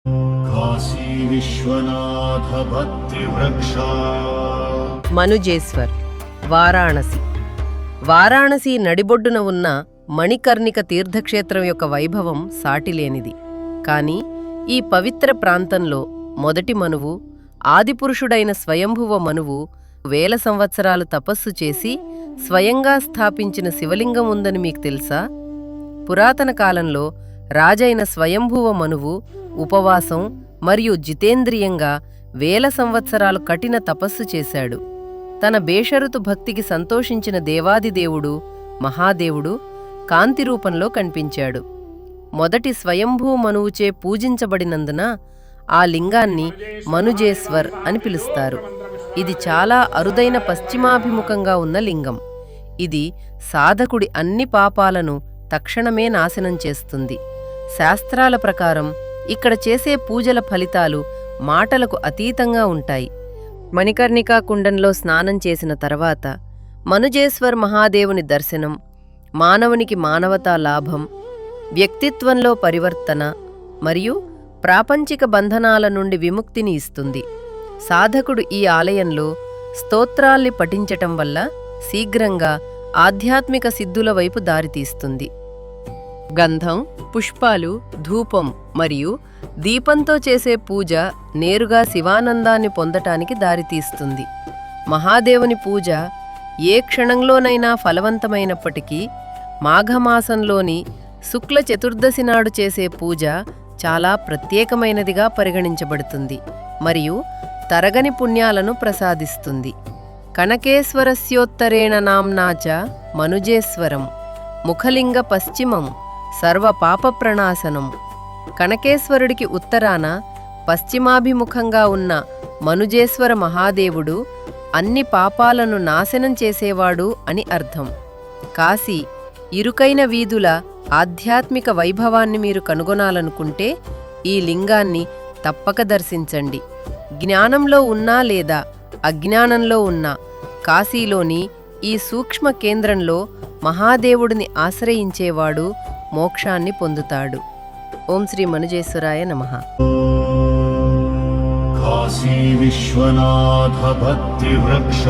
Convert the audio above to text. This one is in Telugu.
కాశీ విశ్వనాథ భక్తి వృక్ష. మనుజేశ్వర్, వారాణసి. వారాణసి నడిబొడ్డున ఉన్న మణికర్ణిక తీర్థక్షేత్రం యొక్క వైభవం సాటిలేనిది. కాని ఈ పవిత్ర ప్రాంతంలో మొదటి మనువు, ఆదిపురుషుడైన స్వయంభువ మనువు వేల సంవత్సరాలు తపస్సు చేసి స్వయంగా స్థాపించిన శివలింగం ఉందని మీకు తెలుసా? పురాతన కాలంలో రాజైన స్వయంభువ మనువు ఉపవాసం మరియు జితేంద్రియంగా వేల సంవత్సరాలు కఠిన తపస్సు చేశాడు. తన బేషరతు భక్తికి సంతోషించిన దేవాదిదేవుడు మహాదేవుడు కాంతి రూపంలో కనిపించాడు. మొదటి స్వయంభూ మనువుచే పూజించబడినందున ఆ లింగాన్ని మనుజేశ్వర్ అని పిలుస్తారు. ఇది చాలా అరుదైన పశ్చిమాభిముఖంగా ఉన్న లింగం. ఇది సాధకుడి అన్ని పాపాలను తక్షణమే నాశనం చేస్తుంది. శాస్త్రాల ప్రకారం ఇక్కడ చేసే పూజల ఫలితాలు మాటలకు అతీతంగా ఉంటాయి. మణికర్ణికా కుండంలో స్నానం చేసిన తర్వాత మనుజేశ్వర్ మహాదేవుని దర్శనం మానవునికి మానవతా లాభం, వ్యక్తిత్వంలో పరివర్తన మరియు ప్రాపంచిక బంధనాల నుండి విముక్తిని ఇస్తుంది. సాధకుడు ఈ ఆలయంలో స్తోత్రాల్ని పఠించటం వల్ల శీఘ్రంగా ఆధ్యాత్మిక సిద్ధుల వైపు దారితీస్తుంది. గంధం, పుష్పాలు, ధూపం మరియు దీపంతో చేసే పూజ నేరుగా శివానందాన్ని పొందటానికి దారితీస్తుంది. మహాదేవుని పూజ ఏ క్షణంలోనైనా ఫలవంతమైనప్పటికీ మాఘమాసంలోని శుక్ల చతుర్దశి నాడు చేసే పూజ చాలా ప్రత్యేకమైనదిగా పరిగణించబడుతుంది మరియు తరగని పుణ్యాలను ప్రసాదిస్తుంది. కనకేశ్వరస్యోత్తరేణ నామ్నాచ మనుజేశ్వరం ముఖలింగ పశ్చిమం సర్వ పాప ప్రణాశనం. కనకేశ్వరుడికి ఉత్తరాన పశ్చిమాభిముఖంగా ఉన్న మనుజేశ్వర మహాదేవుడు అన్ని పాపాలను నాశనం చేసేవాడు అని అర్థం. కాశీ ఇరుకైన వీధుల ఆధ్యాత్మిక వైభవాన్ని మీరు కనుగొనాలనుకుంటే ఈ లింగాన్ని తప్పక దర్శించండి. జ్ఞానంలో ఉన్నా లేదా అజ్ఞానంలో ఉన్నా కాశీలోని ఈ సూక్ష్మ కేంద్రంలో మహాదేవుడిని ఆశ్రయించేవాడు మోక్షాన్ని పొందుతాడు. ఓం శ్రీ మనుజేశ్వరాయ నమః. కాశీ విశ్వనాథ భక్తి వృక్ష.